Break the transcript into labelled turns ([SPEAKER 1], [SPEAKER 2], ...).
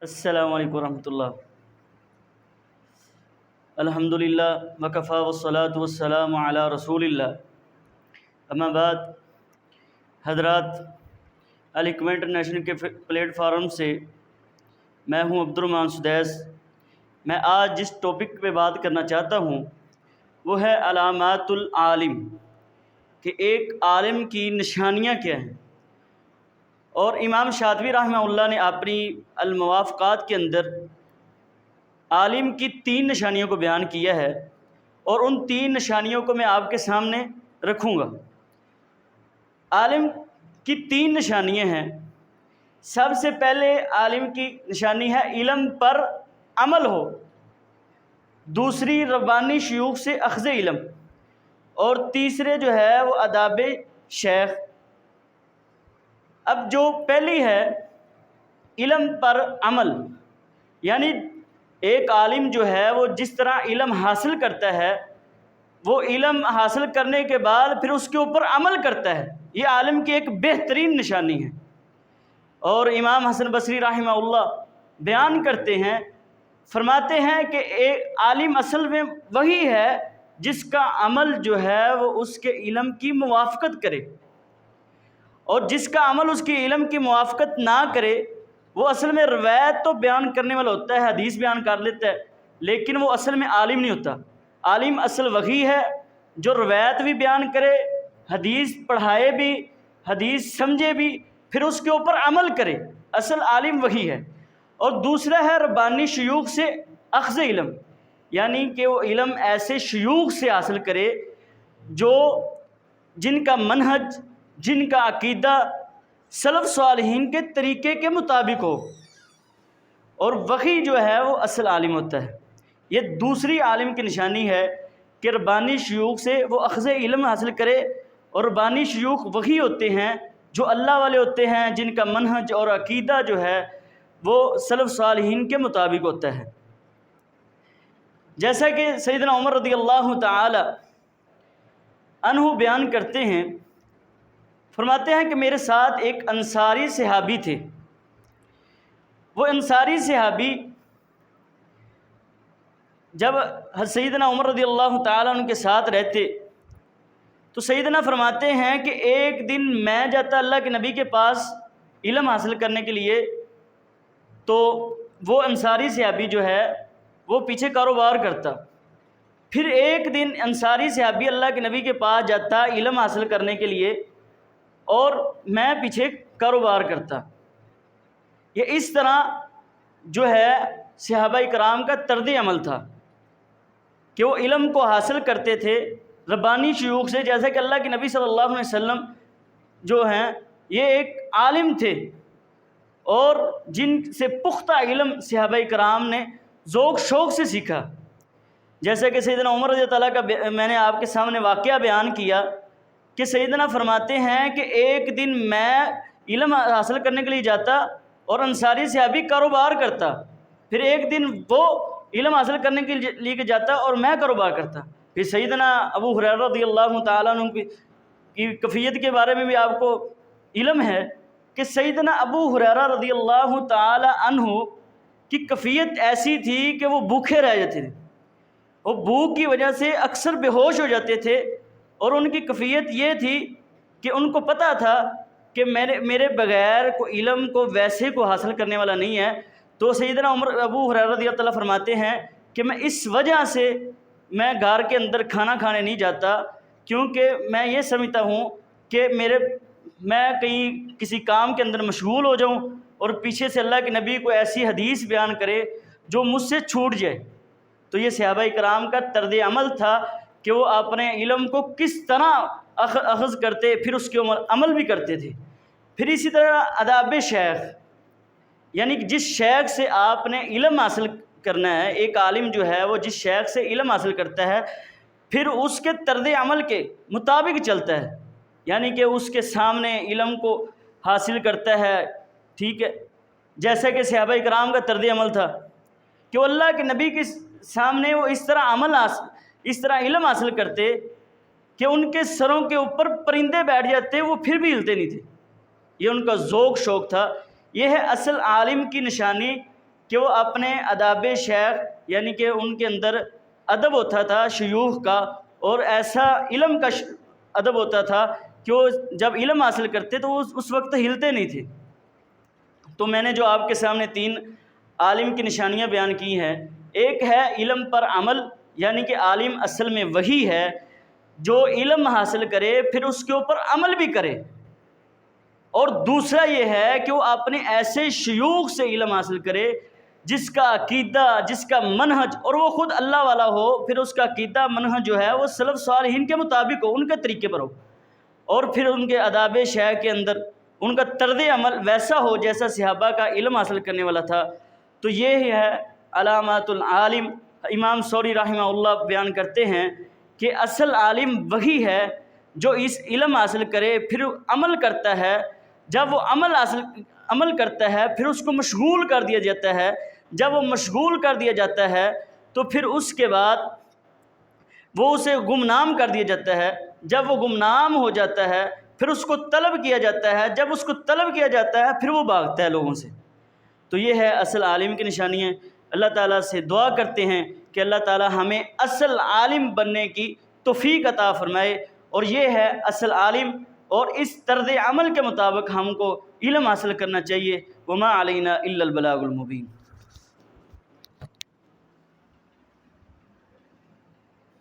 [SPEAKER 1] السلام علیکم ورحمۃ اللہ۔ الحمدللہ وکفیٰ والصلاۃ والسلام علی رسول اللہ، اما بعد۔ حضرات، الحکمہ انٹرنیشنل کے پلیٹ فارم سے میں ہوں عبد الرحمن سدیس۔ میں آج جس ٹاپک پہ بات کرنا چاہتا ہوں وہ ہے علامات العالم، کہ ایک عالم کی نشانیاں کیا ہیں۔ اور امام شاطبی رحمہ اللہ نے اپنی الموافقات کے اندر عالم کی 3 نشانیوں کو بیان کیا ہے، اور ان 3 نشانیوں کو میں آپ کے سامنے رکھوں گا۔ عالم کی 3 نشانیاں ہیں۔ سب سے پہلے عالم کی نشانی ہے علم پر عمل ہو، دوسری ربانی شیوخ سے اخذ علم، اور تیسرے جو ہے وہ آداب شیخ۔ اب جو پہلی ہے علم پر عمل، یعنی ایک عالم جو ہے وہ جس طرح علم حاصل کرتا ہے، وہ علم حاصل کرنے کے بعد پھر اس کے اوپر عمل کرتا ہے، یہ عالم کی ایک بہترین نشانی ہے۔ اور امام حسن بصری رحمہ اللہ بیان کرتے ہیں، فرماتے ہیں کہ ایک عالم اصل میں وہی ہے جس کا عمل جو ہے وہ اس کے علم کی موافقت کرے، اور جس کا عمل اس کے علم کی موافقت نہ کرے وہ اصل میں روایت تو بیان کرنے والا ہوتا ہے، حدیث بیان کر لیتا ہے، لیکن وہ اصل میں عالم نہیں ہوتا۔ عالم اصل وہی ہے جو روایت بھی بیان کرے، حدیث پڑھائے بھی، حدیث سمجھے بھی، پھر اس کے اوپر عمل کرے، اصل عالم وہی ہے۔ اور دوسرا ہے ربانی شیوخ سے اخذ علم، یعنی کہ وہ علم ایسے شیوخ سے حاصل کرے جو جن کا منہج، جن کا عقیدہ سلف صالحین کے طریقے کے مطابق ہو، اور وہی جو ہے وہ اصل عالم ہوتا ہے۔ یہ دوسری عالم کی نشانی ہے کہ ربانی شیوخ سے وہ اخذ علم حاصل کرے، اور ربانی شیوخ وہی ہوتے ہیں جو اللہ والے ہوتے ہیں، جن کا منہج اور عقیدہ جو ہے وہ سلف صالحین کے مطابق ہوتا ہے۔ جیسا کہ سیدنا عمر رضی اللہ تعالی عنہ بیان کرتے ہیں، فرماتے ہیں کہ میرے ساتھ ایک انصاری صحابی تھے۔ وہ انصاری صحابی جب سیدنا عمر رضی اللہ تعالیٰ عنہ کے ساتھ رہتے تو سیدنا فرماتے ہیں کہ ایک دن میں جاتا اللہ کے نبی کے پاس علم حاصل کرنے کے لیے، تو وہ انصاری صحابی جو ہے وہ پیچھے کاروبار کرتا۔ پھر ایک دن انصاری صحابی اللہ کے نبی کے پاس جاتا علم حاصل کرنے کے لیے، اور میں پیچھے کاروبار کرتا۔ یہ اس طرح جو ہے صحابہ کرام کا طرز عمل تھا کہ وہ علم کو حاصل کرتے تھے ربانی شیوخ سے، جیسا کہ اللہ کے نبی صلی اللہ علیہ وسلم جو ہیں یہ ایک عالم تھے، اور جن سے پختہ علم صحابہ کرام نے ذوق شوق سے سیکھا۔ جیسا کہ سیدنا عمر رضی اللہ کا میں نے آپ کے سامنے واقعہ بیان کیا کہ سیدنا فرماتے ہیں کہ ایک دن میں علم حاصل کرنے کے لیے جاتا اور انصاری صحابی کاروبار کرتا، پھر ایک دن وہ علم حاصل کرنے کے لیے جاتا اور میں کاروبار کرتا۔ پھر سیدنا ابو ہریرہ رضی اللہ تعالیٰ عنہ کی کیفیت کے بارے میں بھی آپ کو علم ہے کہ سیدنا ابو ہریرہ رضی اللہ تعالیٰ عنہ کی کیفیت ایسی تھی کہ وہ بھوکے رہ جاتے تھے، وہ بھوک کی وجہ سے اکثر بے ہوش ہو جاتے تھے، اور ان کی کیفیت یہ تھی کہ ان کو پتہ تھا کہ میرے بغیر کو علم کو ویسے کو حاصل کرنے والا نہیں ہے۔ تو سیدنا ابو ہریرہ رضی اللہ تعالیٰ فرماتے ہیں کہ میں اس وجہ سے میں گھر کے اندر کھانا کھانے نہیں جاتا، کیونکہ میں یہ سمجھتا ہوں کہ میں کہیں کسی کام کے اندر مشغول ہو جاؤں اور پیچھے سے اللہ کے نبی کو ایسی حدیث بیان کرے جو مجھ سے چھوٹ جائے۔ تو یہ صحابہ کرام کا طرز عمل تھا کہ وہ اپنے علم کو کس طرح اخذ کرتے، پھر اس کے عمل بھی کرتے تھے۔ پھر اسی طرح آداب شیخ، یعنی کہ جس شیخ سے آپ نے علم حاصل کرنا ہے، ایک عالم جو ہے وہ جس شیخ سے علم حاصل کرتا ہے پھر اس کے طرز عمل کے مطابق چلتا ہے، یعنی کہ اس کے سامنے علم کو حاصل کرتا ہے، ٹھیک ہے۔ جیسا کہ صحابہ کرام کا طرز عمل تھا کہ وہ اللہ کے نبی کے سامنے وہ اس طرح علم حاصل کرتے کہ ان کے سروں کے اوپر پرندے بیٹھ جاتے، وہ پھر بھی ہلتے نہیں تھے۔ یہ ان کا ذوق شوق تھا۔ یہ ہے اصل عالم کی نشانی کہ وہ اپنے آداب شیخ یعنی کہ ان کے اندر ادب ہوتا تھا شیوخ کا، اور ایسا علم کا ادب ہوتا تھا کہ وہ جب علم حاصل کرتے تو وہ اس وقت ہلتے نہیں تھے۔ تو میں نے جو آپ کے سامنے 3 عالم کی نشانیاں بیان کی ہیں، ایک ہے علم پر عمل، یعنی کہ عالم اصل میں وہی ہے جو علم حاصل کرے پھر اس کے اوپر عمل بھی کرے، اور دوسرا یہ ہے کہ وہ اپنے ایسے شیوخ سے علم حاصل کرے جس کا عقیدہ، جس کا منہج، اور وہ خود اللہ والا ہو، پھر اس کا عقیدہ منہج جو ہے وہ سلف صالحین کے مطابق ہو، ان کے طریقے پر ہو، اور پھر ان کے آداب شیخ کے اندر ان کا طرز عمل ویسا ہو جیسا صحابہ کا علم حاصل کرنے والا تھا۔ تو یہ ہے علامات العالم۔ امام ثوری رحمہ اللہ بیان کرتے ہیں کہ اصل عالم وہی ہے جو اس علم حاصل کرے پھر عمل کرتا ہے، جب وہ عمل کرتا ہے پھر اس کو مشغول کر دیا جاتا ہے، جب وہ مشغول کر دیا جاتا ہے تو پھر اس کے بعد وہ اسے گمنام کر دیا جاتا ہے، جب وہ گمنام ہو جاتا ہے پھر اس کو طلب کیا جاتا ہے، جب اس کو طلب کیا جاتا ہے پھر وہ بھاگتا ہے لوگوں سے۔ تو یہ ہے اصل عالم کی نشانیاں۔ اللہ تعالیٰ سے دعا کرتے ہیں کہ اللہ تعالیٰ ہمیں اصل عالم بننے کی توفیق عطا فرمائے، اور یہ ہے اصل عالم، اور اس طرز عمل کے مطابق ہم کو علم حاصل کرنا چاہیے۔ وما علینا الا البلاغ المبین۔